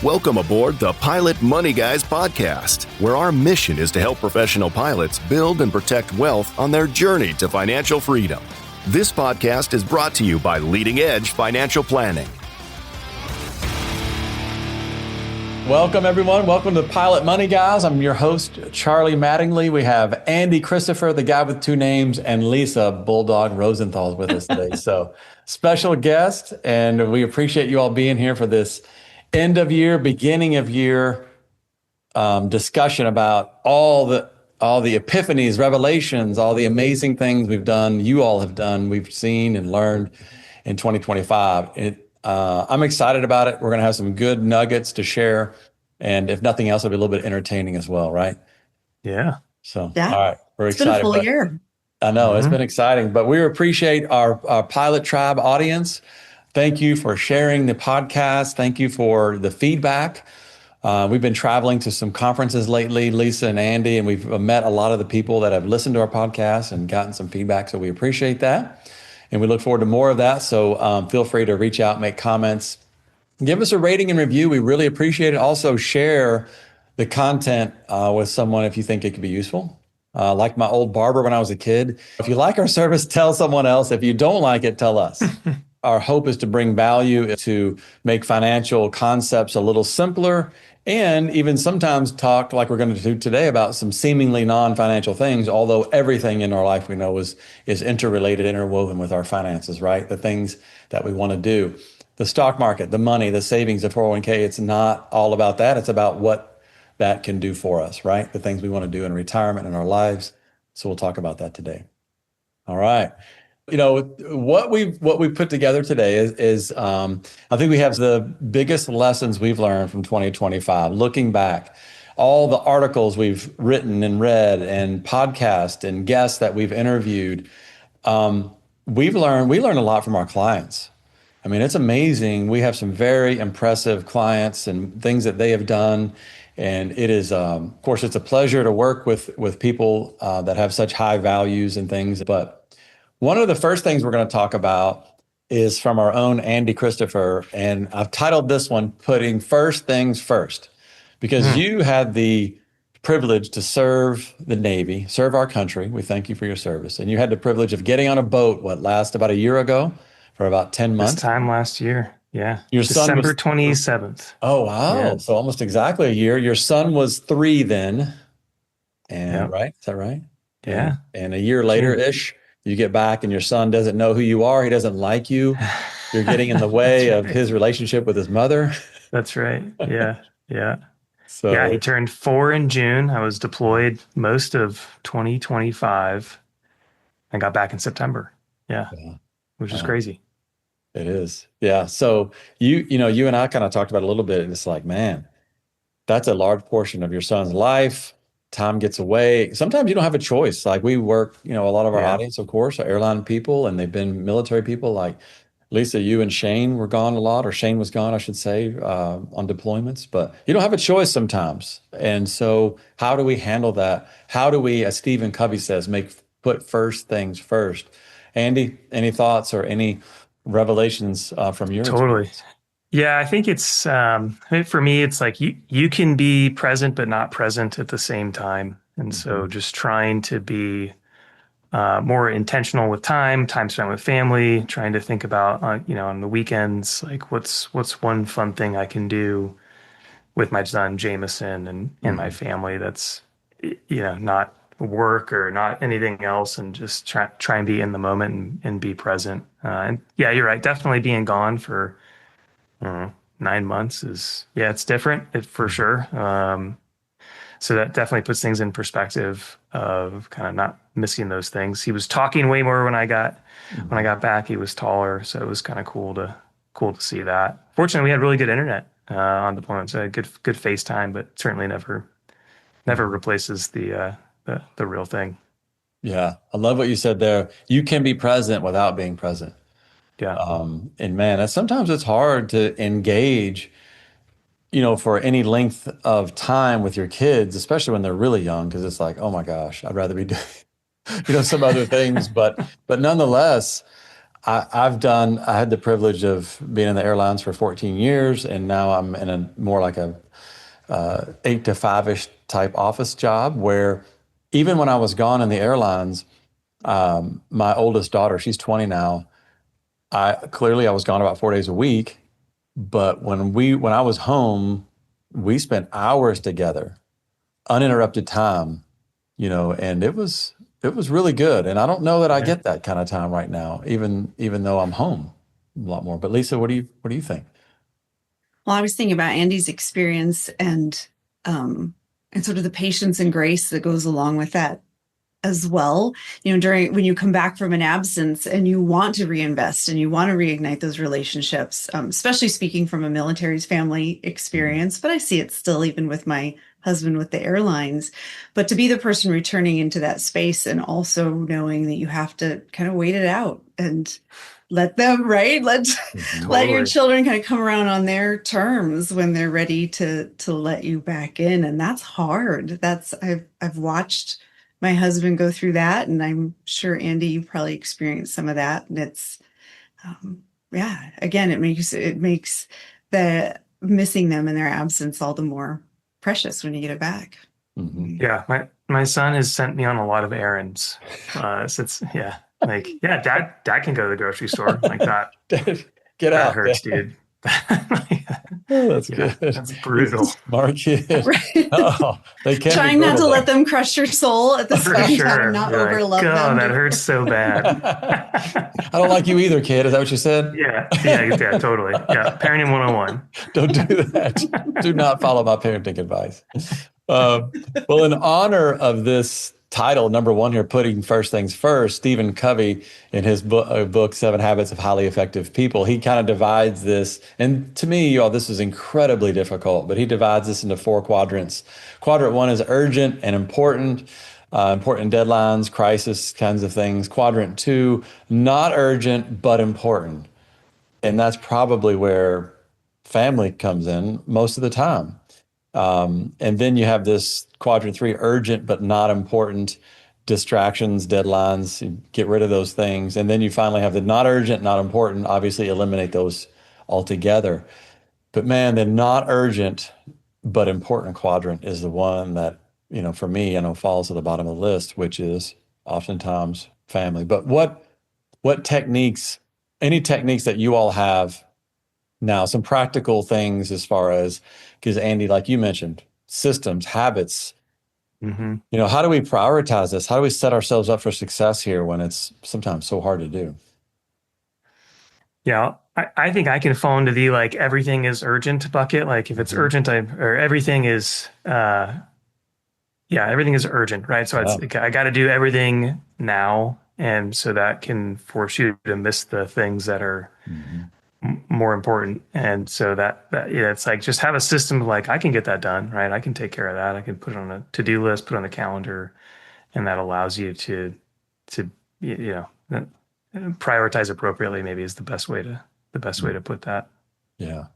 Welcome aboard the Pilot Money Guys podcast, where our mission is to help professional pilots build and protect wealth on their journey to financial freedom. This podcast is brought to you by Leading Edge Financial Planning. Welcome, everyone. Welcome to Pilot Money Guys. I'm your host, Charlie Mattingly. We have Andy Christopher, the guy with two names, and Lisa Bulldog Rosenthal is with us today. So special guest, and we appreciate you all being here for this end of year, beginning of year discussion about all the epiphanies, revelations, all the amazing things we've done, you all have done, we've seen and learned in 2025. I'm excited about it. We're going to have some good nuggets to share. And if nothing else, it'll be a little bit entertaining as well, right? Yeah. So, yeah. All right. We're it's excited. It's been a full year. I know. It's been exciting. But we appreciate our Pilot Tribe audience. Thank you for sharing the podcast. Thank you for the feedback. We've been traveling to some conferences lately, Lisa and Andy, and we've met a lot of the people that have listened to our podcast and gotten some feedback. So we appreciate that. And we look forward to more of that. So feel free to reach out, make comments, give us a rating and review. We really appreciate it. Also share the content with someone if you think it could be useful. Like my old barber when I was a kid. If you like our service, tell someone else. If you don't like it, tell us. Our hope is to bring value, to make financial concepts a little simpler, and even sometimes talk like we're going to do today about some seemingly non-financial things, although everything in our life we know is interrelated, interwoven with our finances, right? The things that we want to do. The stock market, the money, the savings, the 401k, it's not all about that. It's about what that can do for us, right? The things we want to do in retirement in our lives. So we'll talk about that today. All right. You know, what we put together today is I think we have the biggest lessons we've learned from 2025. Looking back, all the articles we've written and read and podcasts and guests that we've interviewed, we learned a lot from our clients. I mean, it's amazing. We have some very impressive clients and things that they have done. And it is, of course, it's a pleasure to work with people that have such high values and things. But one of the first things we're going to talk about is from our own Andy Christopher. And I've titled this one, Putting First Things First, because you had the privilege to serve the Navy, serve our country. We thank you for your service. And you had the privilege of getting on a boat, last about a year ago for about 10 months? This time last year. Yeah. Your son December 27th. Oh, wow. Yeah. So almost exactly a year. Your son was 3 then. And right? Is that right? Yeah. And a year later-ish, you get back and your son doesn't know who you are. He doesn't like you. You're getting in the way of his relationship with his mother. That's right. Yeah. Yeah. So yeah, he turned 4 in June. I was deployed most of 2025 and got back in September. Yeah. Which is crazy. It is. Yeah. So you and I kind of talked about it a little bit, and it's like, man, that's a large portion of your son's life. Time gets away. Sometimes you don't have a choice. Like we work, a lot of our audience, of course, are airline people, and they've been military people. Like Lisa, you and Shane were gone a lot, or Shane was gone, I should say, on deployments. But you don't have a choice sometimes. And so how do we handle that? How do we, as Stephen Covey says, put first things first? Andy, any thoughts or any revelations from your experience? Yeah, I think it's for me, it's like you can be present but not present at the same time. And so just trying to be more intentional with time spent with family, trying to think about, on the weekends, like what's one fun thing I can do with my son, Jameson, and my family that's, not work or not anything else, and just try and be in the moment and be present. And yeah, you're right. Definitely being gone for 9 months it's different for sure. So that definitely puts things in perspective of kind of not missing those things. He was talking way more when I got back. He was taller, so it was kind of cool to see that. Fortunately, we had really good internet on deployment, so good FaceTime, but certainly never replaces the real thing. Yeah, I love what you said there. You can be present without being present. Yeah. And man, sometimes it's hard to engage, for any length of time with your kids, especially when they're really young, because it's like, oh my gosh, I'd rather be doing, some other things. But nonetheless, I had the privilege of being in the airlines for 14 years, and now I'm in a more like a 8 to 5-ish type office job where even when I was gone in the airlines, my oldest daughter, she's 20 now. I was gone about 4 days a week, but when I was home, we spent hours together, uninterrupted time, and it was really good. And I don't know that I get that kind of time right now, even though I'm home a lot more. But Lisa, what do you think? Well, I was thinking about Andy's experience and sort of the patience and grace that goes along with that as well. When you come back from an absence and you want to reinvest and you want to reignite those relationships, especially speaking from a military's family experience, but I see it still even with my husband with the airlines. But to be the person returning into that space and also knowing that you have to kind of wait it out and let them, right? Let your children kind of come around on their terms when they're ready to let you back in. And that's hard. I've watched my husband go through that. And I'm sure, Andy, you probably experienced some of that. And it's, again, it makes the missing them in their absence all the more precious when you get it back. Mm-hmm. Yeah. My son has sent me on a lot of errands. Dad can go to the grocery store like that. Get out. That hurts, dude. Oh, that's good. That's brutal. Smart kid. Right. Oh, they can't Trying not to let them crush your soul at the same time, not overlove them. God, that hurts so bad. I don't like you either, kid. Is that what you said? Yeah, totally. Yeah, parenting 101. Don't do that. Do not follow my parenting advice. Well, in honor of this title, number one here, putting first things first, Stephen Covey, in his book, 7 Habits of Highly Effective People, he kind of divides this. And to me, y'all, this is incredibly difficult, but he divides this into 4 quadrants. Quadrant 1 is urgent and important deadlines, crisis kinds of things. Quadrant 2, not urgent, but important. And that's probably where family comes in most of the time. And then you have this quadrant 3, urgent but not important, distractions, deadlines, you get rid of those things. And then you finally have the not urgent, not important, obviously eliminate those altogether. But man, the not urgent but important quadrant is the one that, for me, falls to the bottom of the list, which is oftentimes family. But what any techniques that you all have now, some practical things as far as, because Andy, like you mentioned, systems, habits, how do we prioritize this? How do we set ourselves up for success here when it's sometimes so hard to do? Yeah, I think I can fall into the everything is urgent bucket. Like if it's urgent, everything is, everything is urgent, right? So I got to do everything now. And so that can force you to miss the things that are more important. And so that it's like, just have a system of I can get that done, right? I can take care of that. I can put it on a to-do list, put it on the calendar, and that allows you to prioritize appropriately, maybe is the best way to put that. Yeah,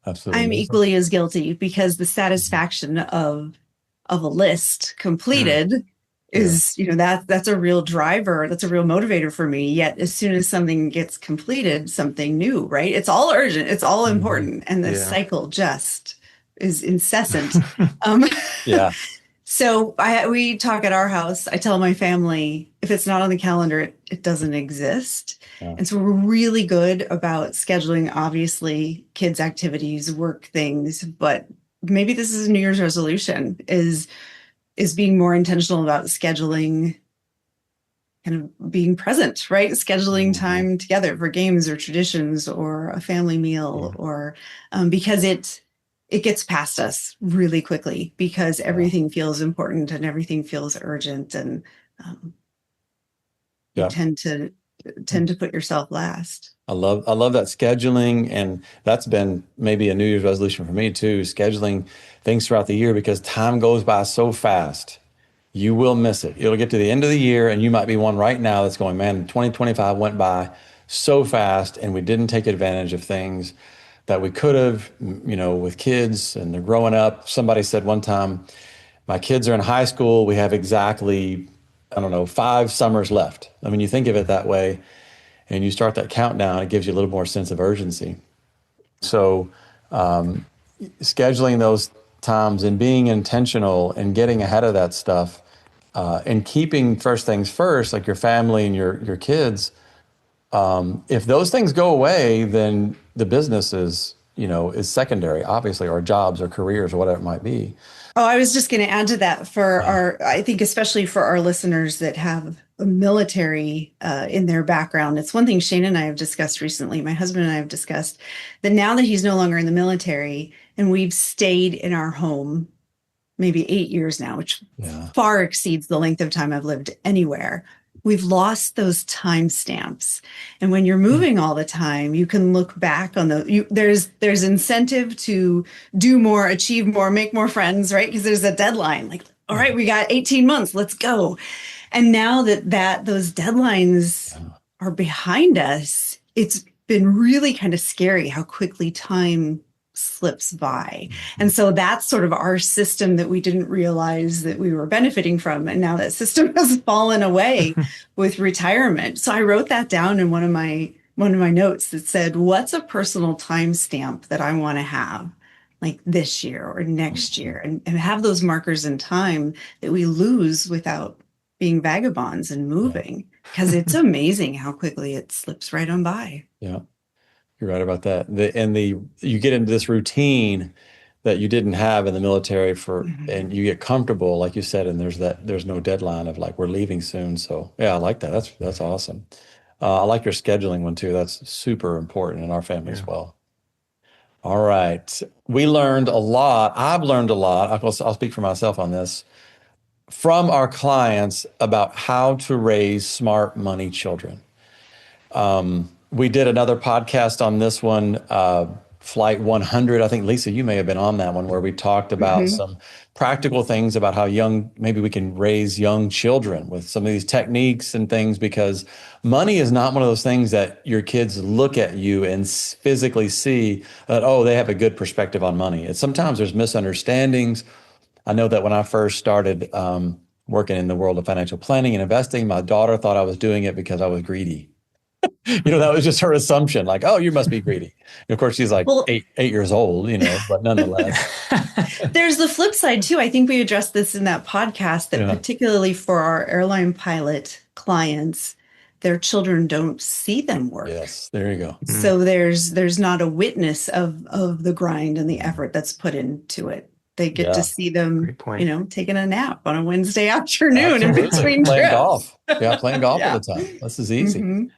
absolutely. I'm equally as guilty because the satisfaction of a list completed is, that's a real driver. That's a real motivator for me. Yet as soon as something gets completed, something new, right? It's all urgent. It's all important. And the cycle just is incessant. So we talk at our house. I tell my family, if it's not on the calendar, it doesn't exist. Yeah. And so we're really good about scheduling, obviously, kids' activities, work things. But maybe this is a New Year's resolution, is being more intentional about scheduling, kind of being present, right? Scheduling time together for games or traditions or a family meal, or because it gets past us really quickly because everything feels important and everything feels urgent, and you tend to put yourself last. I love that scheduling, and that's been maybe a New Year's resolution for me too, scheduling things throughout the year, because time goes by so fast. You will miss it. It'll get to the end of the year and you might be one right now that's going, man, 2025 went by so fast and we didn't take advantage of things that we could have, with kids and they're growing up. Somebody said one time, my kids are in high school. We have exactly, 5 summers left. I mean, you think of it that way. and you start that countdown, it gives you a little more sense of urgency. So scheduling those times and being intentional and getting ahead of that stuff, and keeping first things first, like your family and your kids. If those things go away, then the business is secondary, obviously, or jobs or careers or whatever it might be. Oh, I was just going to add to that I think especially for our listeners that have a military in their background. It's one thing Shane and I have discussed recently, my husband and I have discussed, that now that he's no longer in the military and we've stayed in our home maybe 8 years now, which far exceeds the length of time I've lived anywhere. We've lost those time stamps. And when you're moving all the time, you can look back on there's incentive to do more, achieve more, make more friends, right? Because there's a deadline. Like, all right, we got 18 months, let's go. And now that those deadlines are behind us, it's been really kind of scary how quickly time slips by. And so that's sort of our system that we didn't realize that we were benefiting from. And now that system has fallen away with retirement. So I wrote that down in one of my notes that said, what's a personal timestamp that I want to have like this year or next year, and have those markers in time that we lose without being vagabonds and moving, because it's amazing how quickly it slips right on by. Yeah. You're right about that. You get into this routine that you didn't have in the military and you get comfortable, like you said, and there's no deadline of like, we're leaving soon. So yeah, I like that. That's awesome. I like your scheduling one too. That's super important in our family as well. All right. We learned a lot. I've learned a lot. I'll speak for myself on this, from our clients about how to raise smart money children. We did another podcast on this one, Flight 100. I think, Lisa, you may have been on that one, where we talked about some practical things about how maybe we can raise young children with some of these techniques and things, because money is not one of those things that your kids look at you and physically see that, oh, they have a good perspective on money. Sometimes there's misunderstandings. I know that when I first started working in the world of financial planning and investing, my daughter thought I was doing it because I was greedy. That was just her assumption, like, oh, you must be greedy. And of course, she's like 8 years old, but nonetheless. There's the flip side too. I think we addressed this in that podcast, that particularly for our airline pilot clients, their children don't see them work. Yes, there you go. So there's not a witness of the grind and the effort that's put into it. They get to see them, taking a nap on a Wednesday afternoon in between playing trips. Golf. Yeah, playing golf all the time. This is easy.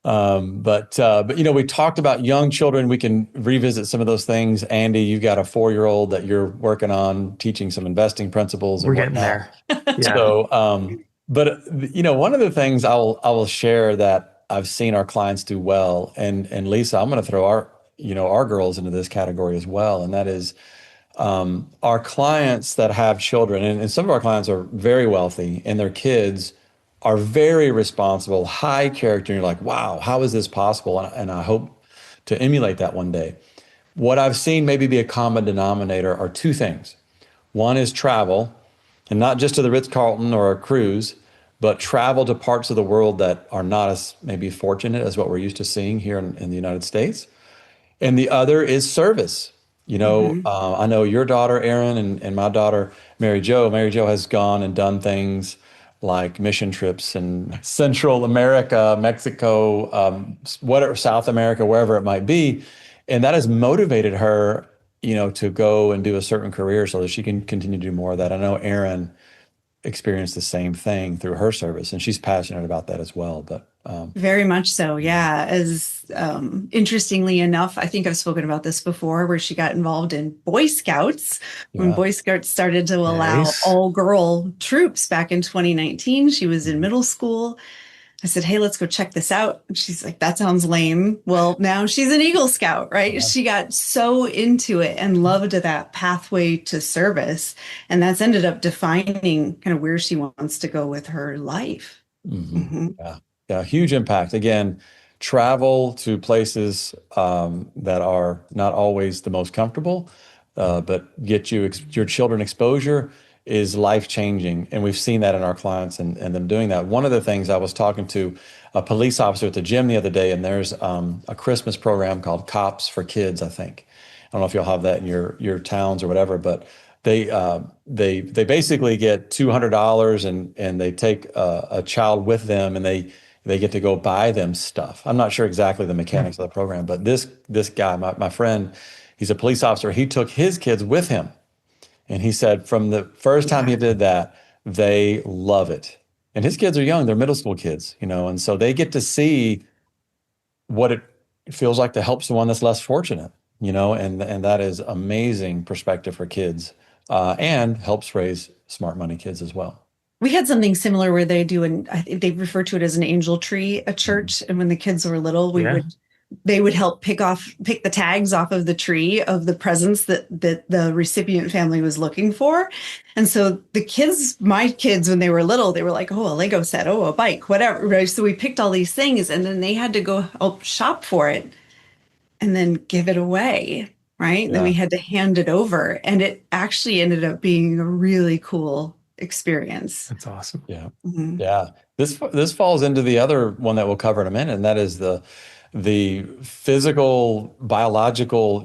But we talked about young children. We can revisit some of those things. Andy, you've got a 4-year-old that you're working on teaching some investing principles. We're getting there. So, but one of the things I will share that I've seen our clients do well, and Lisa, I'm going to throw our girls into this category as well, and that is our clients that have children, and some of our clients are very wealthy, and their kids are very responsible, high character. And you're like, wow, how is this possible? And I hope to emulate that one day. What I've seen maybe be a common denominator are two things. One is travel, and not just to the Ritz-Carlton or a cruise, but travel to parts of the world that are not as maybe fortunate as what we're used to seeing here in the United States. And the other is service. I know your daughter, Erin, and my daughter, Mary Jo. Mary Jo has gone and done things like mission trips in Central America, Mexico, whatever, South America, wherever it might be. And that has motivated her, to go and do a certain career so that she can continue to do more of that. I know Erin experienced the same thing through her service, and she's passionate about that as well. But very much so. Yeah. As interestingly enough, I think I've spoken about this before, where she got involved in Boy Scouts when Boy Scouts started to allow all girl troops back in 2019. She was in middle school. I said, hey, let's go check this out. And she's like, that sounds lame. Well, now she's an Eagle Scout, right? Yeah. She got so into it and loved that pathway to service. And that's ended up defining kind of where she wants to go with her life. Yeah, huge impact. Again, travel to places that are not always the most comfortable, but get your children exposure is life changing. And we've seen that in our clients and them doing that. One of the things, I was talking to a police officer at the gym the other day, and there's a Christmas program called Cops for Kids, I think. I don't know if you'll have that in your towns or whatever, but they basically get $200 and they take a child with them, and they get to go buy them stuff. I'm not sure exactly the mechanics of the program, but this guy, my friend, he's a police officer. He took his kids with him. And he said from the first time he did that, they love it. And his kids are young, they're middle school kids, and so they get to see what it feels like to help someone that's less fortunate, and that is amazing perspective for kids, and helps raise smart money kids as well. We had something similar where they do, and I think they refer to it as an angel tree at church. And when the kids were little, they would help pick the tags off of the tree of the presents that the recipient family was looking for. And so my kids, when they were little, they were like, oh, a Lego set, oh, a bike, whatever. Right? So we picked all these things, and then they had to go help shop for it and then give it away. Right. Yeah. Then we had to hand it over, and it actually ended up being a really cool experience. That's awesome. Yeah. Mm-hmm. Yeah. This falls into the other one that we'll cover in a minute, and that is the physical, biological,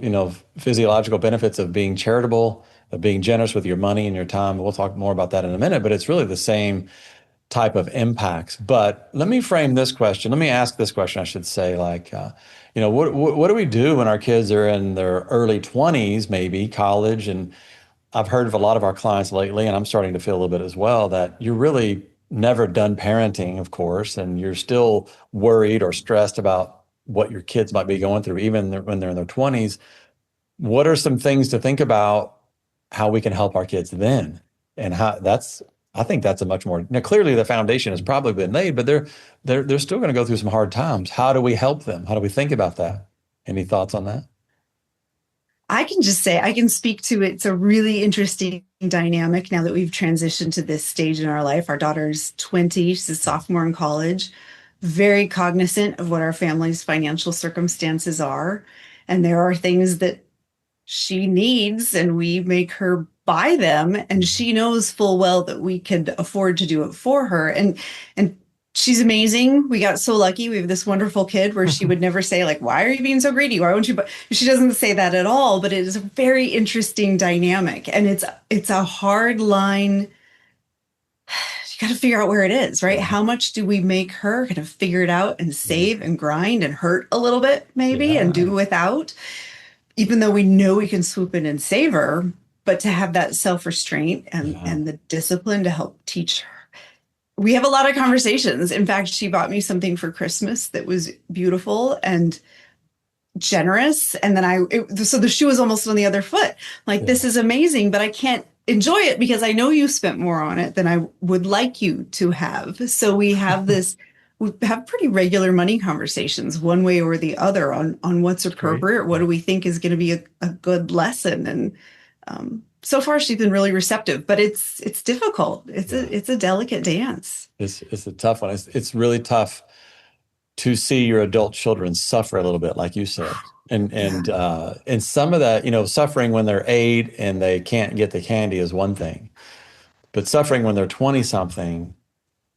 physiological benefits of being charitable, of being generous with your money and your time. We'll talk more about that in a minute, but it's really the same type of impacts. But let me frame this question. Let me ask this question, I should say, like, what do we do when our kids are in their early 20s, maybe college? And I've heard of a lot of our clients lately, and I'm starting to feel a little bit as well, that you're really never done parenting, of course, and you're still worried or stressed about what your kids might be going through, even when they're in their 20s. What are some things to think about how we can help our kids then? And I think that's a much more, clearly the foundation has probably been laid, but they're still going to go through some hard times. How do we help them? How do we think about that? Any thoughts on that? I can just say, I can speak to it. It's a really interesting dynamic now that we've transitioned to this stage in our life. Our daughter's 20, she's a sophomore in college, very cognizant of what our family's financial circumstances are. And there are things that she needs, and we make her buy them. And she knows full well that we could afford to do it for her. And she's amazing. We got so lucky. We have this wonderful kid where she would never say, like, why are you being so greedy? Why won't you? But she doesn't say that at all. But it is a very interesting dynamic. And it's a hard line. You got to figure out where it is, right? How much do we make her kind of figure it out and save and grind and hurt a little bit, maybe, and do without, even though we know we can swoop in and save her, but to have that self-restraint and the discipline to help teach her. We have a lot of conversations. In fact, she bought me something for Christmas that was beautiful and generous. And then so the shoe was almost on the other foot. Like, this is amazing, but I can't enjoy it because I know you spent more on it than I would like you to have. So we have we have pretty regular money conversations one way or the other on what's appropriate. What do we think is going to be a good lesson? And so far she's been really receptive, but it's difficult. It's a delicate dance. It's a tough one. It's really tough to see your adult children suffer a little bit, like you said. And some of that, suffering when they're 8 and they can't get the candy is one thing, but suffering when they're 20 something,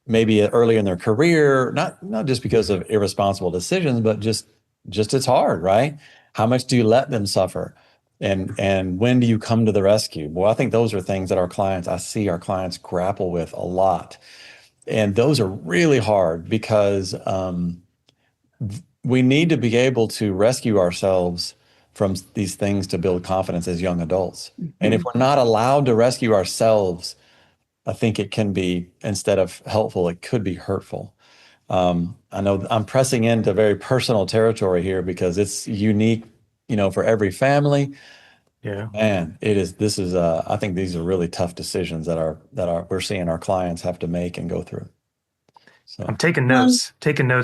maybe early in their career, not just because of irresponsible decisions, but just it's hard, right? How much do you let them suffer? And when do you come to the rescue? Well, I think those are things that I see our clients grapple with a lot. And those are really hard because we need to be able to rescue ourselves from these things to build confidence as young adults. Mm-hmm. And if we're not allowed to rescue ourselves, I think it can be, instead of helpful, it could be hurtful. I know I'm pressing into very personal territory here because it's unique, for every family. Yeah. Man, I think these are really tough decisions that we're seeing our clients have to make and go through. So I'm taking notes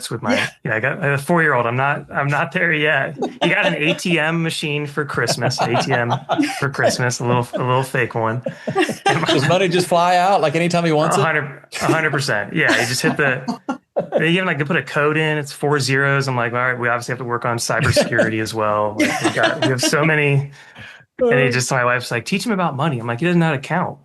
with my, I got a 4-year-old. I'm not there yet. You got an ATM machine for Christmas, a little fake one. Does money just fly out like anytime he wants 100%. Yeah. You just hit they even like to put a code in. It's 4 zeros. I'm like, all right, we obviously have to work on cybersecurity as well. Like we have so many. And my wife's like, teach him about money. I'm like, he doesn't know how to count.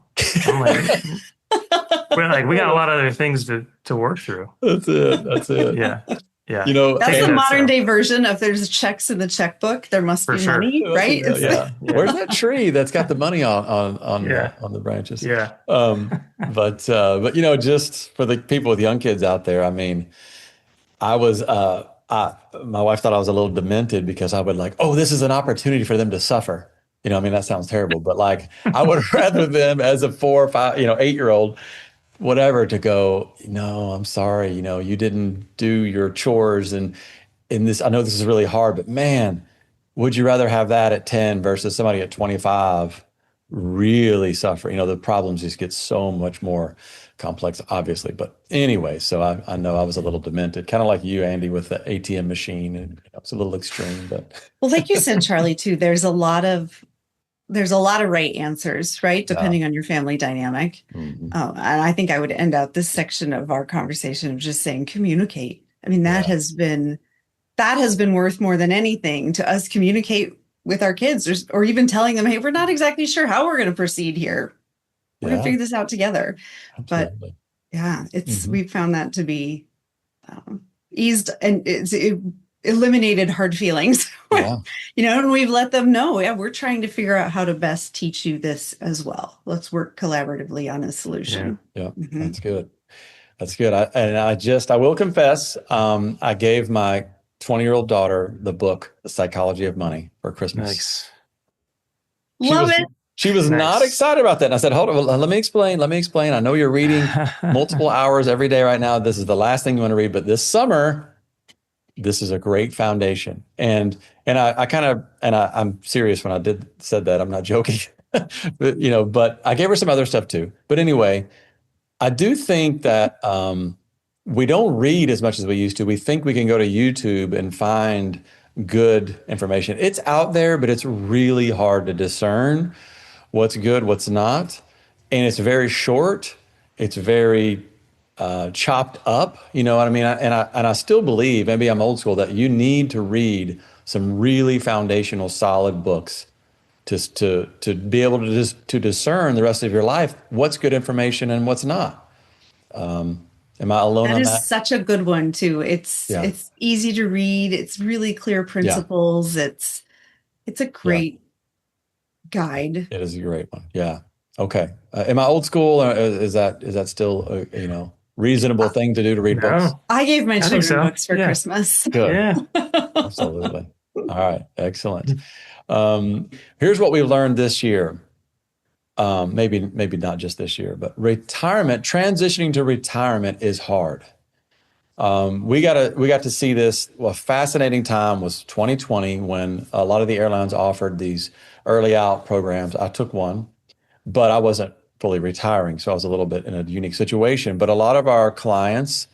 I'm like, we got a lot of other things to work through. That's it. That's it. Yeah. Yeah. You know, That's Take the that, modern so. day version of there's checks in the checkbook. There must For be sure. money, right? yeah, yeah. Yeah. Where's that tree that's got the money Yeah. on the branches? Yeah. But you know, just for the people with young kids out there, I mean, I was my wife thought I was a little demented because I would like, oh, this is an opportunity for them to suffer. You know, I mean, that sounds terrible, but like I would rather them as a 4 or 5, 8-year-old, whatever, to go, no, I'm sorry, you didn't do your chores and in this, I know this is really hard, but man, would you rather have that at 10 versus somebody at 25 really suffering? The problems just get so much more complex, obviously. But anyway, so I know I was a little demented, kind of like you, Andy, with the ATM machine, and it's a little extreme, but Well, like you said, Charlie, too, there's a lot of right answers, right? Depending on your family dynamic. Mhm. And I think I would end out this section of our conversation of just saying communicate. I mean, that has been worth more than anything to us. Communicate with our kids, or even telling them, hey, we're not exactly sure how we're going to proceed here. We're going to figure this out together. Absolutely. But yeah, we've found that to be eased, and it eliminated hard feelings. Yeah. And we've let them know, we're trying to figure out how to best teach you this as well. Let's work collaboratively on a solution. Yeah, Mhm. That's good. That's good. I will confess, I gave my 20-year-old daughter the book, The Psychology of Money, for Christmas. Nice. Love it. She was Nice. not excited about that. And I said, hold on, let me explain. I know you're reading multiple hours every day right now. This is the last thing you want to read, but this summer, this is a great foundation. And I'm serious when I said that. I'm not joking. But I gave her some other stuff too. But anyway, I do think that we don't read as much as we used to. We think we can go to YouTube and find good information. It's out there, but it's really hard to discern what's good, what's not. And it's very short. It's very chopped up. You know what I mean? And I still believe, maybe I'm old school, that you need to read some really foundational, solid books to be able to discern the rest of your life what's good information and what's not. Am I alone on that? That is such a good one too. It's easy to read. It's really clear principles. It's a great guide. It is a great one. Yeah. Okay. Am I old school? Or is that still a reasonable thing to do, to read books? I gave my children so. books for Christmas. Good. Yeah. Absolutely. All right. Excellent. Here's what we've learned this year. Maybe not just this year, but transitioning to retirement is hard. We got to see this. Well, a fascinating time was 2020 when a lot of the airlines offered these early out programs. I took one, but I wasn't fully retiring, so I was a little bit in a unique situation. But a lot of our clients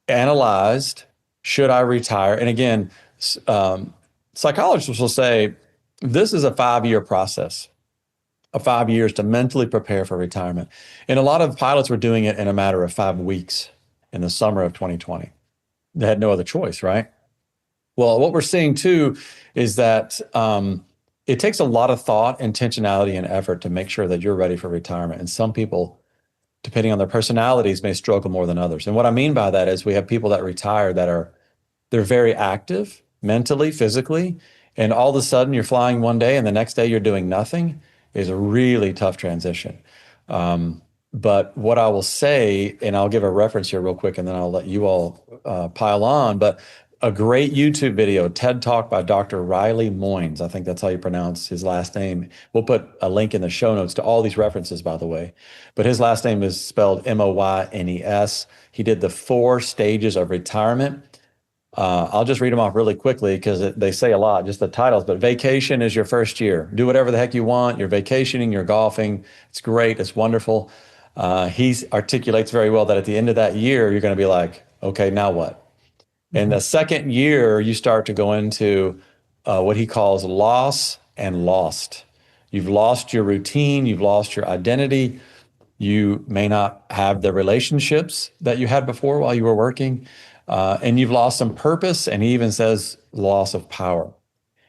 analyzed, should I retire? And again, psychologists will say this is a 5-year process. 5 years to mentally prepare for retirement. And a lot of pilots were doing it in a matter of 5 weeks in the summer of 2020. They had no other choice, right? Well, what we're seeing too is that it takes a lot of thought, intentionality, and effort to make sure that you're ready for retirement. And some people, depending on their personalities, may struggle more than others. And what I mean by that is we have people that retire they're very active mentally, physically, and all of a sudden you're flying one day and the next day you're doing nothing. Is a really tough transition. But what I will say, and I'll give a reference here real quick, and then I'll let you all pile on, but a great YouTube video, TED Talk by Dr. Riley Moynes. I think that's how you pronounce his last name. We'll put a link in the show notes to all these references, by the way. But his last name is spelled Moynes. He did the 4 stages of retirement. I'll just read them off really quickly because they say a lot, just the titles. But vacation is your first year. Do whatever the heck you want. You're vacationing, you're golfing. It's great. It's wonderful. He articulates very well that at the end of that year, you're going to be like, okay, now what? In the second year, you start to go into what he calls loss and lost. You've lost your routine. You've lost your identity. You may not have the relationships that you had before while you were working. And you've lost some purpose, and he even says loss of power.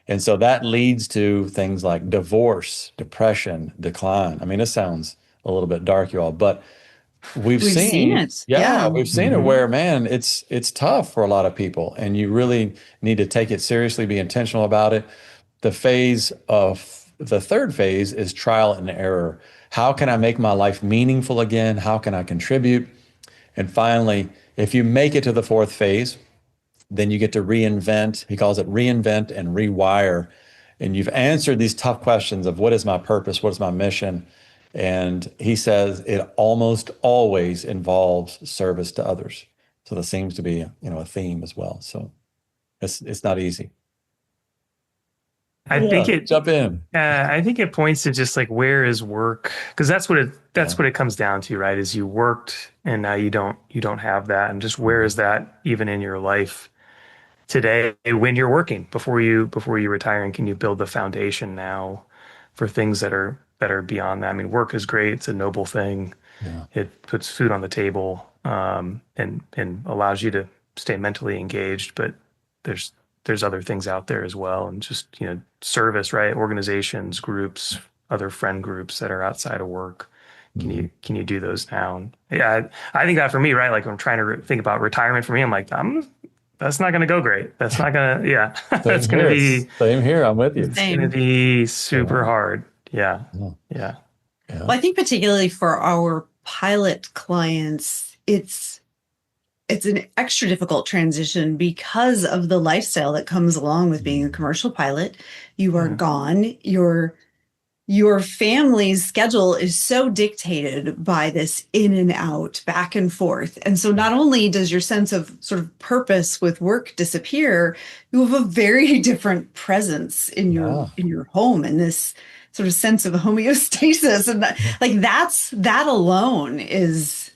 And so that leads to things like divorce, depression, decline. I mean, it sounds a little bit dark, you all, but we've seen seen, it. Yeah. we've seen it where, man, it's tough for a lot of people, and you really need to take it seriously, be intentional about it. The third phase is trial and error. How can I make my life meaningful again? How can I contribute? And finally, if you make it to the fourth phase, then you get to reinvent. He calls it reinvent and rewire. And you've answered these tough questions of what is my purpose? What is my mission? And he says it almost always involves service to others. So that seems to be, a theme as well. So it's not easy. I think it jump in. I think it points to just like, where is work? Because that's what it comes down to, right? Is you worked and now you don't have that, and just where is that even in your life today when you're working before you retire, and can you build the foundation now for things that are beyond that? I mean, work is great; it's a noble thing. Yeah. It puts food on the table, and allows you to stay mentally engaged. But there's other things out there as well, and just service, right? Organizations, groups, other friend groups that are outside of work. Can you do those now? And yeah, I think that for me, right? Like, when I'm trying to think about retirement for me, I'm like, that's not going to go great. That's not going to, that's going to be same here. I'm with you. It's going to be super hard. Yeah. Well, I think particularly for our pilot clients, it's an extra difficult transition because of the lifestyle that comes along with being a commercial pilot. You are gone. Your family's schedule is so dictated by this in and out, back and forth. And so not only does your sense of sort of purpose with work disappear, you have a very different presence in your home, and this sort of sense of homeostasis. And that alone is,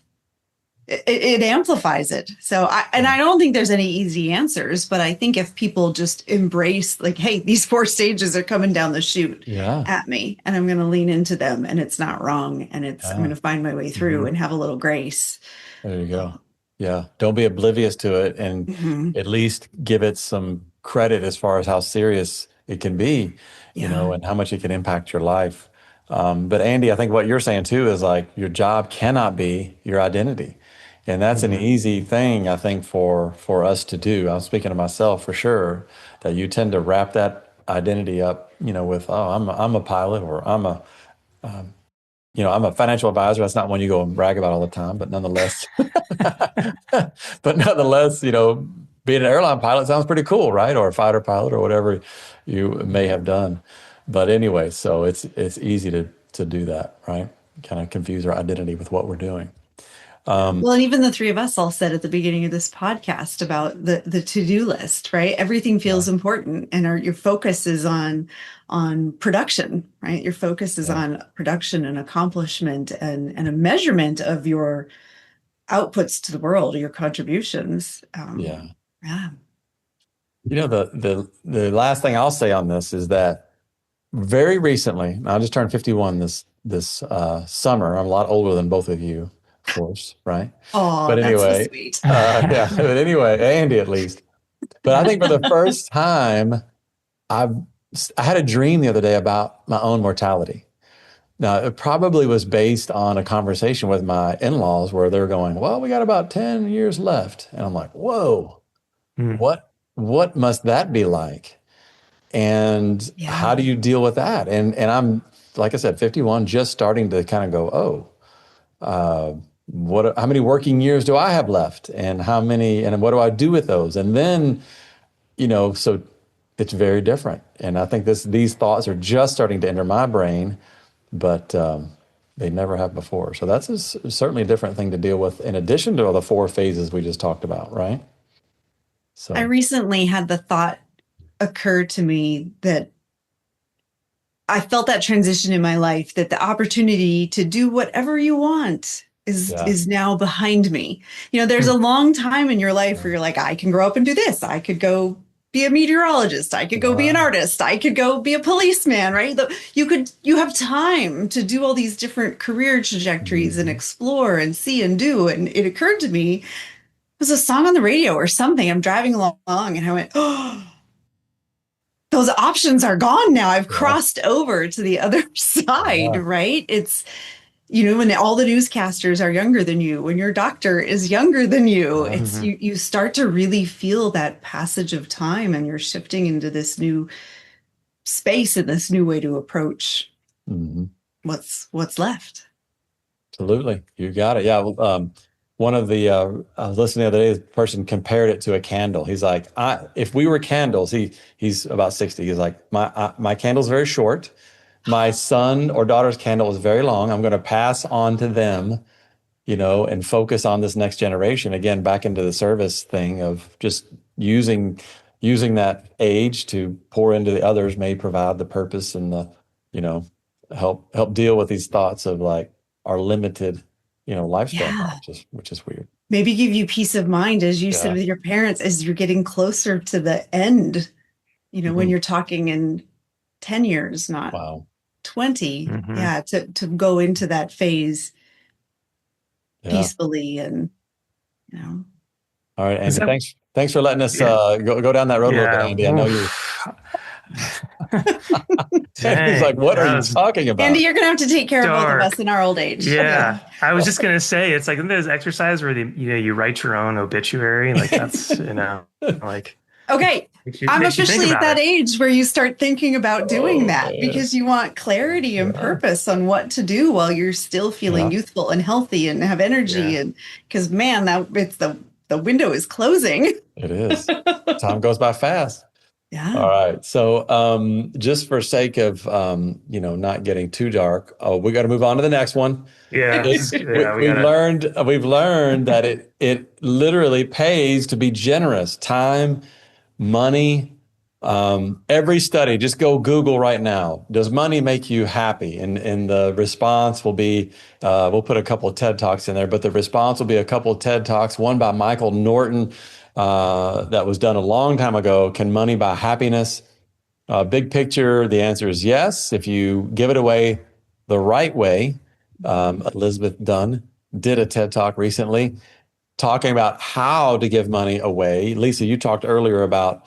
it amplifies it. So I don't think there's any easy answers, but I think if people just embrace, like, hey, these 4 stages are coming down the chute at me, and I'm going to lean into them, and it's not wrong, and I'm going to find my way through and have a little grace. There you go. Yeah. Don't be oblivious to it, and at least give it some credit as far as how serious it can be, and how much it can impact your life. But Andy, I think what you're saying too is, like, your job cannot be your identity. And that's an easy thing, I think, for us to do. I'm speaking to myself for sure, that you tend to wrap that identity up, with, I'm a pilot, or I'm a financial advisor. That's not one you go and brag about all the time, but nonetheless, being an airline pilot sounds pretty cool, right? Or a fighter pilot, or whatever you may have done. But anyway, so it's easy to do that, right? Kind of confuse our identity with what we're doing. Well, and even the 3 of us all said at the beginning of this podcast about the to-do list, right? Everything feels important, and your focus is on production, right? Your focus is on production and accomplishment and a measurement of your outputs to the world, or your contributions. The last thing I'll say on this is that very recently, I just turned 51 this summer. I'm a lot older than both of you, of course, right? Oh, but anyway, that's so sweet. But anyway, Andy at least. But I think for the first time, I had a dream the other day about my own mortality. Now, it probably was based on a conversation with my in-laws where they're going, well, we got about 10 years left. And I'm like, whoa, what must that be like? And how do you deal with that? And I'm, like I said, 51, just starting to kind of go, how many working years do I have left? And what do I do with those? And then, so it's very different. And I think these thoughts are just starting to enter my brain, but they never have before. So that's certainly a different thing to deal with, in addition to all the 4 phases we just talked about, right? So I recently had the thought occur to me that I felt that transition in my life, that the opportunity to do whatever you want is now behind me. There's a long time in your life where you're like, I can grow up and do this. I could go be a meteorologist. I could go be an artist. I could go be a policeman, right? You have time to do all these different career trajectories and explore and see and do. And it occurred to me, it was a song on the radio or something. I'm driving along and I went, oh, those options are gone now. I've crossed over to the other side, right? when all the newscasters are younger than you, when your doctor is younger than you, it's you start to really feel that passage of time, and you're shifting into this new space and this new way to approach what's left. Absolutely. You got it. Yeah. Well, one of the, I was listening the other day, the person compared it to a candle. He's like, if we were candles, he's about 60. He's like, my candle's very short. My son or daughter's candle is very long. I'm going to pass on to them, and focus on this next generation. Again, back into the service thing of just using that age to pour into the others may provide the purpose and the, help deal with these thoughts of like our limited, lifespan, which is weird. Maybe give you peace of mind as you sit with your parents as you're getting closer to the end, when you're talking in 10 years, not 20. To go into that phase peacefully and, All right, Andy, thanks for letting us go down that road a little bit, Andy. I know you. He's like, what are you talking about? Andy, you're going to have to take care of both of us in our old age. Yeah. I was just going to say, it's like there's exercise where you write your own obituary. Like that's, like. Okay. I'm officially at that age where you start thinking about doing that because you want clarity and purpose on what to do while you're still feeling youthful and healthy and have energy. And because man, it's the window is closing. It is. Time goes by fast. Yeah. All right. So just for sake of, not getting too dark, we got to move on to the next one. Yeah. We've learned that it literally pays to be generous. Time, money, every study, just go Google right now. Does money make you happy? And the response will be, we'll put a couple of TED Talks in there, but the response will be a couple of TED Talks, one by Michael Norton, that was done a long time ago. Can money buy happiness? Big picture, the answer is yes. If you give it away the right way. Elizabeth Dunn did a TED Talk recently talking about how to give money away. Lisa, you talked earlier about,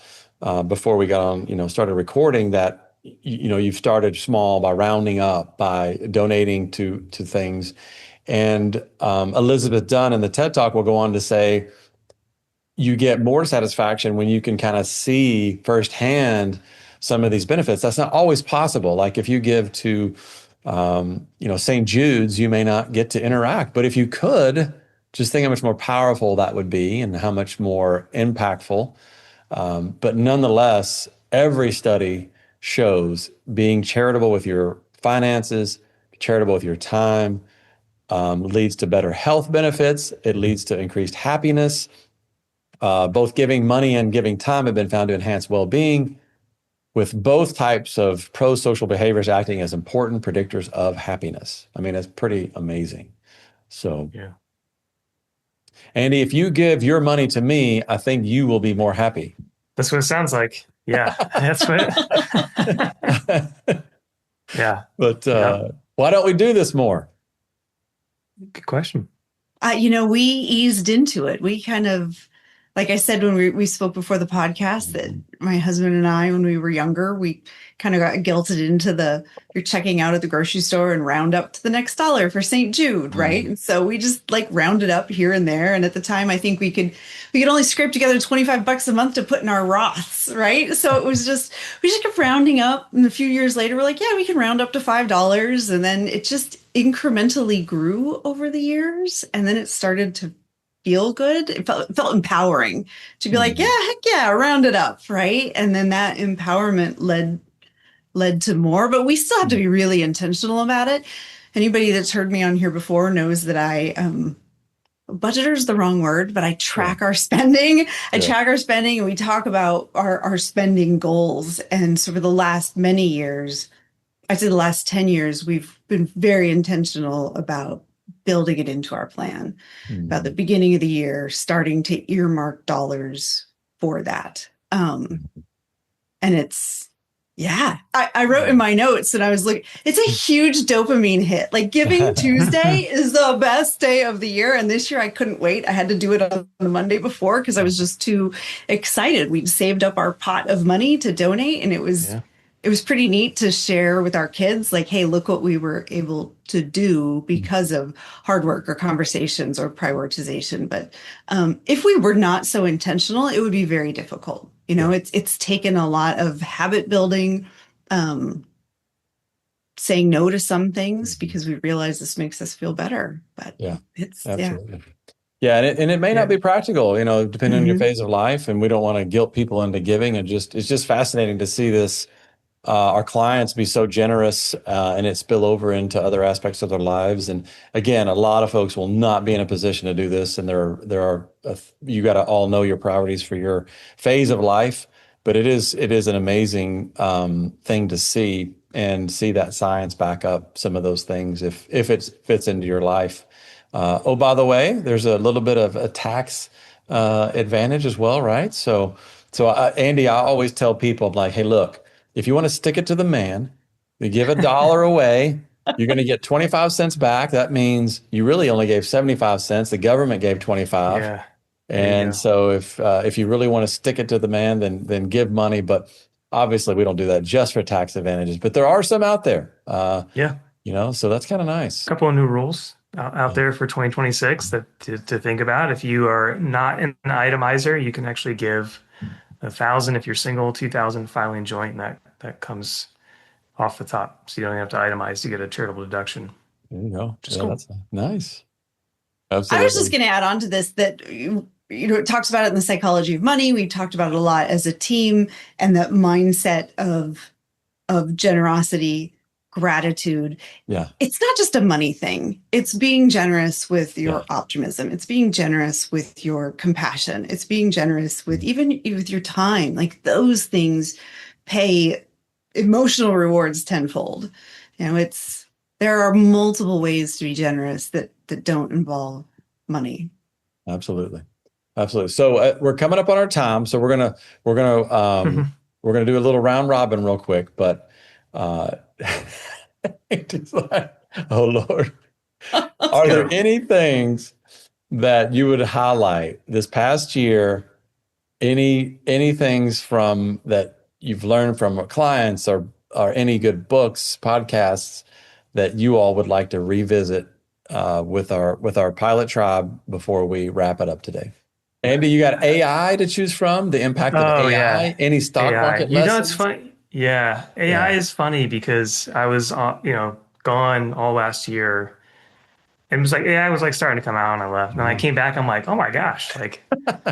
before we got on, started recording that, you've started small by rounding up, by donating to things. And Elizabeth Dunn in the TED Talk will go on to say, you get more satisfaction when you can kind of see firsthand some of these benefits. That's not always possible. Like if you give to, St. Jude's, you may not get to interact. But if you could, just think how much more powerful that would be and how much more impactful. But nonetheless, every study shows being charitable with your finances, charitable with your time, leads to better health benefits. It leads to increased happiness. Both giving money and giving time have been found to enhance well-being, with both types of pro-social behaviors acting as important predictors of happiness. I mean, it's pretty amazing. So, Andy, if you give your money to me, I think you will be more happy. That's what it sounds like. Yeah, that's what. Yeah. But why don't we do this more? Good question. We eased into it. We kind of, like I said, when we spoke before the podcast, that my husband and I, when we were younger, we kind of got guilted into you're checking out at the grocery store and round up to the next dollar for St. Jude, right? And so we just like rounded up here and there. And at the time, I think we could only scrape together $25 a month to put in our Roths, right? So it was we just kept rounding up. And a few years later, we're like, yeah, we can round up to $5. And then it just incrementally grew over the years. And then it started to feel good. It felt empowering to be like, yeah, heck yeah, round it up, right? And then that empowerment led to more, but we still have to be really intentional about it. Anybody that's heard me on here before knows that I budgeter is the wrong word, but I track our spending. I track our spending, and we talk about our spending goals. And so for the last many years, I'd say the last 10 years, we've been very intentional about building it into our plan. About the beginning of the year, starting to earmark dollars for that. And it's, I wrote in my notes and I was like, it's a huge dopamine hit. Like Giving Tuesday is the best day of the year. And this year I couldn't wait. I had to do it on the Monday before because I was just too excited. We'd saved up our pot of money to donate, and it was it was pretty neat to share with our kids, like, hey, look what we were able to do because of hard work or conversations or prioritization. But if we were not so intentional, it would be very difficult. It's taken a lot of habit building, saying no to some things because we realize this makes us feel better. But it's absolutely. Yeah, and it may not be practical, depending on your phase of life, and we don't want to guilt people into giving. And it's just fascinating to see this, our clients be so generous, and it spill over into other aspects of their lives. And again, a lot of folks will not be in a position to do this, and you got to all know your priorities for your phase of life. But it is an amazing thing to see, and see that science back up some of those things if it fits into your life. By the way, there's a little bit of a tax advantage as well, right? So Andy, I always tell people, I'm like, hey, look, if you want to stick it to the man, you give $1 away, you're going to get 25 cents back. That means you really only gave 75 cents. The government gave 25. Yeah. And so if you really want to stick it to the man, then give money. But obviously, we don't do that just for tax advantages. But there are some out there. So that's kind of nice. A couple of new rules out there for 2026 that to think about. If you are not an itemizer, you can actually give $1,000 if you're single, $2,000 filing joint, and that comes off the top. So you don't have to itemize to get a charitable deduction. There you go. Which is cool. That's nice. Absolutely. I was just going to add on to this that it talks about it in the psychology of money. We talked about it a lot as a team, and that mindset of generosity, gratitude. Yeah. It's not just a money thing. It's being generous with your optimism. It's being generous with your compassion. It's being generous with even with your time. Like those things pay emotional rewards tenfold. There are multiple ways to be generous that don't involve money. Absolutely. So we're coming up on our time. So we're gonna do a little round robin real quick, but oh Lord, are there any things that you would highlight this past year? Any things from that you've learned from clients, or any good books, podcasts that you all would like to revisit with our pilot tribe before we wrap it up today? Andy, you got AI to choose from, the impact of AI, any stock market lessons? It's funny. Yeah. AI is funny because I was, gone all last year. And it was like, AI was like starting to come out, and I left. And I came back, I'm like, oh my gosh, like,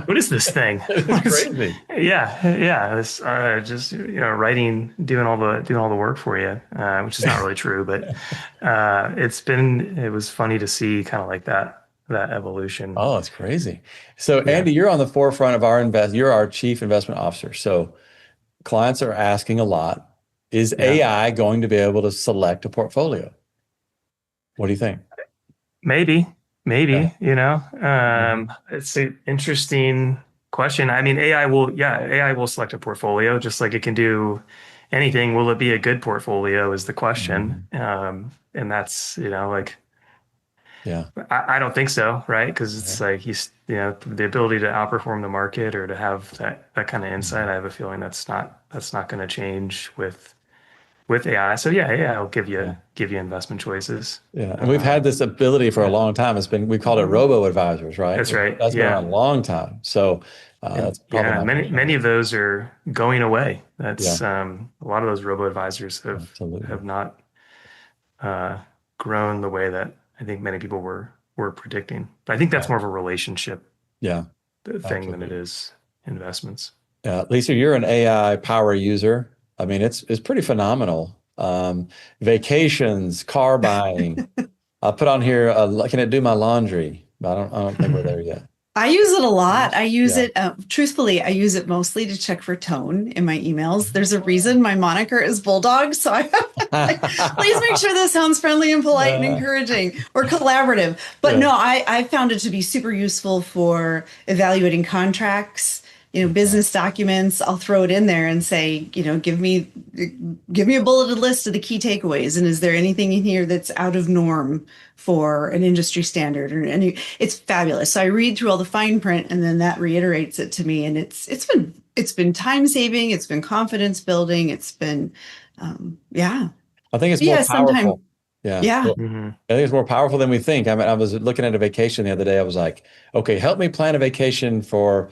what is this thing? It's crazy. Yeah. It's just, writing, doing all the work for you, which is not really true, but it was funny to see kind of like that evolution. Oh, it's crazy. So Andy, you're on the forefront of you're our chief investment officer. So clients are asking a lot. Is AI going to be able to select a portfolio? What do you think? Maybe, it's an interesting question. I mean, AI will select a portfolio just like it can do anything. Will it be a good portfolio is the question. And that's, I don't think so, right? Because it's like the ability to outperform the market or to have that kind of insight. I have a feeling that's not going to change with AI. So AI will give you investment choices. Yeah, and we've had this ability for a long time. We called it robo advisors, right? That's right. That's been a long time. So that's probably many of those are going away. That's a lot of those robo advisors have not grown the way that I think many people were predicting. But I think that's more of a relationship thing than it is investments. Yeah, Lisa, you're an AI power user. I mean, it's pretty phenomenal. Vacations, car buying. I'll put on here, can it do my laundry? But I don't think we're there yet. I use it a lot. I use it, truthfully, I use it mostly to check for tone in my emails. There's a reason my moniker is Bulldog. So I please make sure this sounds friendly and polite and encouraging or collaborative. But no, I found it to be super useful for evaluating contracts, business documents. I'll throw it in there and say, give me a bulleted list of the key takeaways. And is there anything in here that's out of norm for an industry standard or any? It's fabulous. So I read through all the fine print, and then that reiterates it to me. And it's been it's been time saving, it's been confidence building, it's been, yeah. I think it's more Yeah, powerful. sometime. Yeah. Yeah. Well, I think it's more powerful than we think. I mean, I was looking at a vacation the other day. I was like, okay, help me plan a vacation for,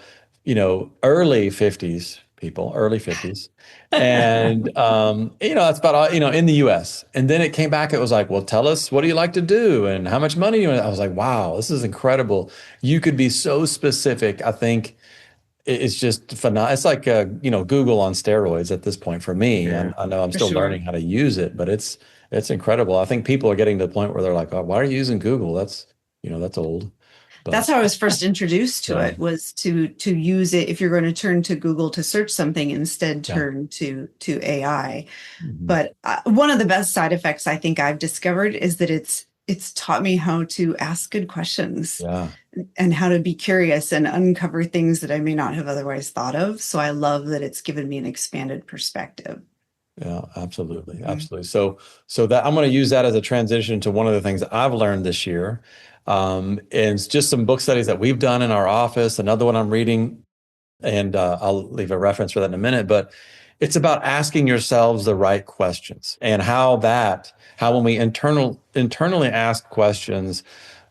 early 50s people, early 50s. And, that's about all, in the US. And then it came back. It was like, well, tell us, what do you like to do? And how much money? I was like, wow, this is incredible. You could be so specific. I think it's just phenomenal. It's like, Google on steroids at this point for me. Yeah. I know I'm For still sure. learning how to use it, but it's incredible. I think people are getting to the point where they're like, oh, why are you using Google? That's old. That's But how I was first introduced to yeah, it, was to use it. If you're going to turn to Google to search something, instead yeah. turn to AI. Mhm. But one of the best side effects I think I've discovered is that it's taught me how to ask good questions Yeah. and how to be curious and uncover things that I may not have otherwise thought of. So I love that it's given me an expanded perspective. Yeah, absolutely. Mhm. Absolutely. So that I'm going to use that as a transition to one of the things that I've learned this year. And it's just some book studies that we've done in our office. Another one I'm reading, and I'll leave a reference for that in a minute, but it's about asking yourselves the right questions, and how when we internally ask questions,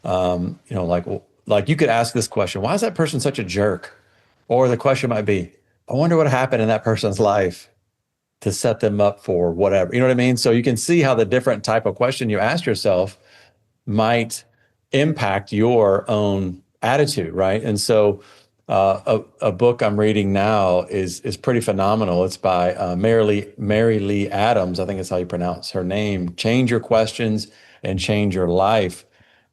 like you could ask this question: why is that person such a jerk? Or the question might be, I wonder what happened in that person's life to set them up for whatever. You know what I mean? So you can see how the different type of question you ask yourself might impact your own attitude, right? And so, a book I'm reading now is pretty phenomenal. It's by Mary Lee Adams. I think that's how you pronounce her name. Change Your Questions and Change Your Life.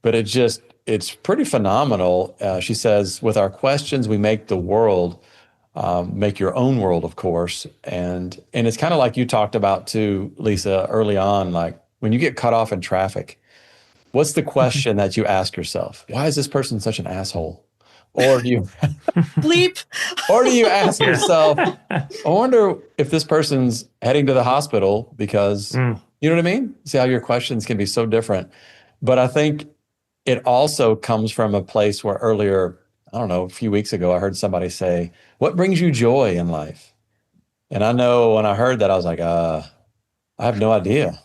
But it's pretty phenomenal. She says, with our questions, we make the world. Make your own world, of course, and it's kind of like you talked about too, Lisa, early on. Like when you get cut off in traffic, what's the question that you ask yourself? Why is this person such an asshole? Or do you Bleep. or do you ask Yeah. yourself, I wonder if this person's heading to the hospital because, Mm. you know what I mean? See how your questions can be so different. But I think it also comes from a place where earlier, I don't know, a few weeks ago, I heard somebody say, what brings you joy in life? And I know when I heard that, I was like, I have no idea.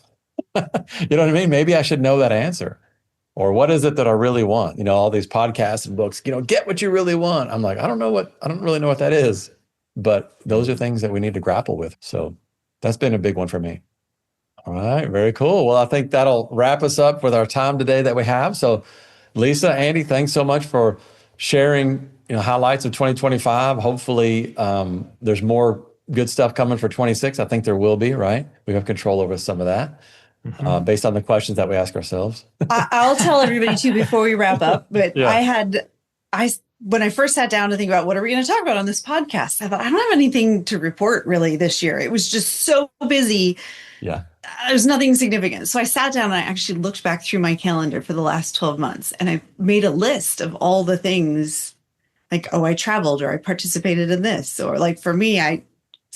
You know what I mean? Maybe I should know that answer. Or what is it that I really want? All these podcasts and books, get what you really want. I'm like, I don't really know what that is. But those are things that we need to grapple with. So that's been a big one for me. All right, very cool. Well, I think that'll wrap us up with our time today that we have. So Lisa, Andy, thanks so much for sharing, highlights of 2025. Hopefully, there's more good stuff coming for 26. I think there will be, right? We have control over some of that based on the questions that we ask ourselves. I'll tell everybody too before we wrap up, but Yeah. when I first sat down to think about what are we going to talk about on this podcast, I thought I don't have anything to report really this year. It was just so busy. Yeah. There's nothing significant. So I sat down and I actually looked back through my calendar for the last 12 months, and I made a list of all the things, like, oh, I traveled, or I participated in this, or like for me, I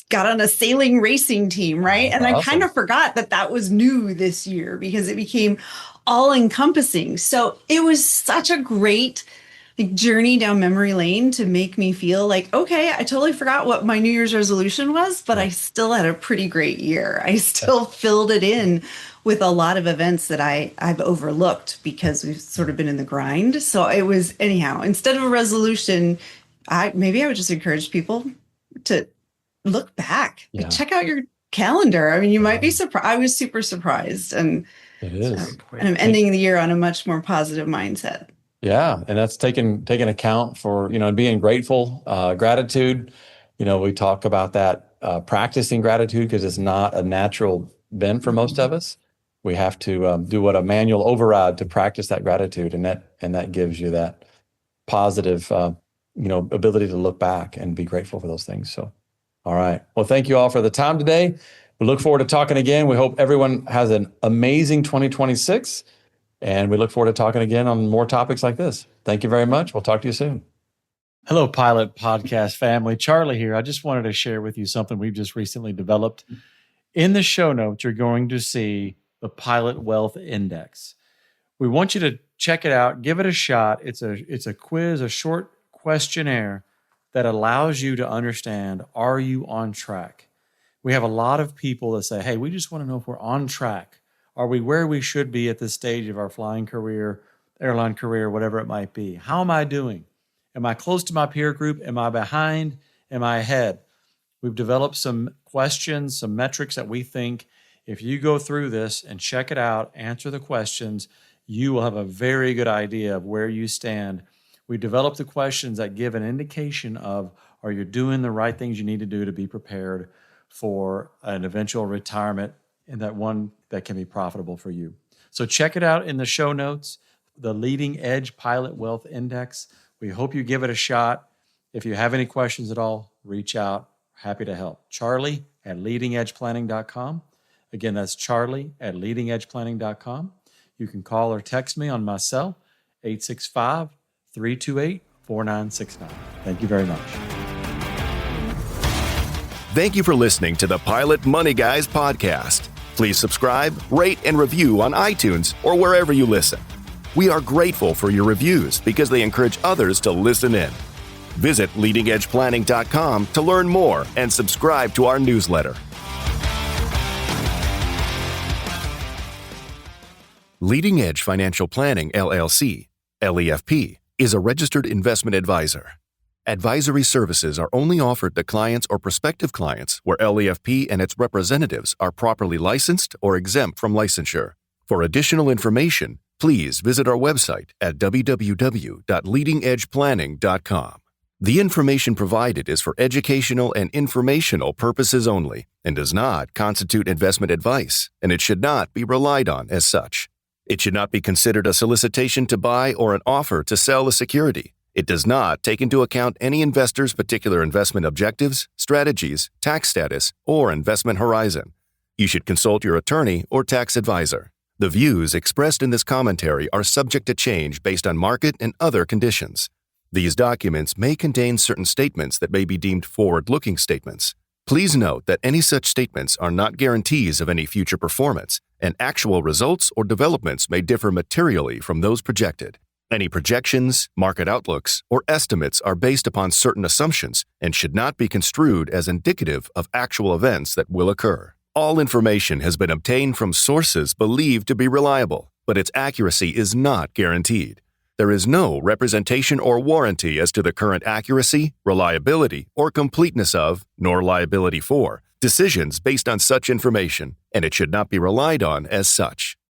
got on a sailing racing team, right? And I kind of forgot that was new this year because it became all encompassing. So it was such a great journey down memory lane to make me feel like, okay, I totally forgot what my New Year's resolution was, but I still had a pretty great year. I still filled it in with a lot of events that I've overlooked because we've sort of been in the grind. So it was, anyhow, instead of a resolution, maybe I would just encourage people to look back, check out your calendar. I mean, you might be surprised. I was super surprised, and It is. and I'm ending the year on a much more positive mindset. Yeah, and that's taking account for, being grateful, gratitude. We talk about that, practicing gratitude, because it's not a natural bend for most of us. We have to do what a manual override to practice that gratitude, and that gives you that positive, ability to look back and be grateful for those things. So, all right. Well, thank you all for the time today. We look forward to talking again. We hope everyone has an amazing 2026. And we look forward to talking again on more topics like this. Thank you very much. We'll talk to you soon. Hello, Pilot Podcast family. Charlie here. I just wanted to share with you something we've just recently developed. In the show notes, you're going to see the Pilot Wealth Index. We want you to check it out, give it a shot. It's a quiz, a short questionnaire that allows you to understand, are you on track? We have a lot of people that say, hey, we just want to know if we're on track. Are we where we should be at this stage of our flying career, airline career, whatever it might be? How am I doing? Am I close to my peer group? Am I behind? Am I ahead? We've developed some questions, some metrics that we think if you go through this and check it out, answer the questions, you will have a very good idea of where you stand. We developed the questions that give an indication of, are you doing the right things you need to do to be prepared for an eventual retirement, and that one that can be profitable for you. So check it out in the show notes, the Leading Edge Pilot Wealth Index. We hope you give it a shot. If you have any questions at all, reach out. Happy to help. Charlie at leadingedgeplanning.com. Again, that's Charlie at leadingedgeplanning.com. You can call or text me on my cell, 865-328-4969. Thank you very much. Thank you for listening to the Pilot Money Guys podcast. Please subscribe, rate, and review on iTunes or wherever you listen. We are grateful for your reviews because they encourage others to listen in. Visit leadingedgeplanning.com to learn more and subscribe to our newsletter. Leading Edge Financial Planning, LLC, LEFP, is a registered investment advisor. Advisory services are only offered to clients or prospective clients where LEFP and its representatives are properly licensed or exempt from licensure. For additional information, please visit our website at www.leadingedgeplanning.com. The information provided is for educational and informational purposes only and does not constitute investment advice, and it should not be relied on as such. It should not be considered a solicitation to buy or an offer to sell a security. It does not take into account any investor's particular investment objectives, strategies, tax status, or investment horizon. You should consult your attorney or tax advisor. The views expressed in this commentary are subject to change based on market and other conditions. These documents may contain certain statements that may be deemed forward-looking statements. Please note that any such statements are not guarantees of any future performance, and actual results or developments may differ materially from those projected. Any projections, market outlooks, or estimates are based upon certain assumptions and should not be construed as indicative of actual events that will occur. All information has been obtained from sources believed to be reliable, but its accuracy is not guaranteed. There is no representation or warranty as to the current accuracy, reliability, or completeness of, nor liability for, decisions based on such information, and it should not be relied on as such.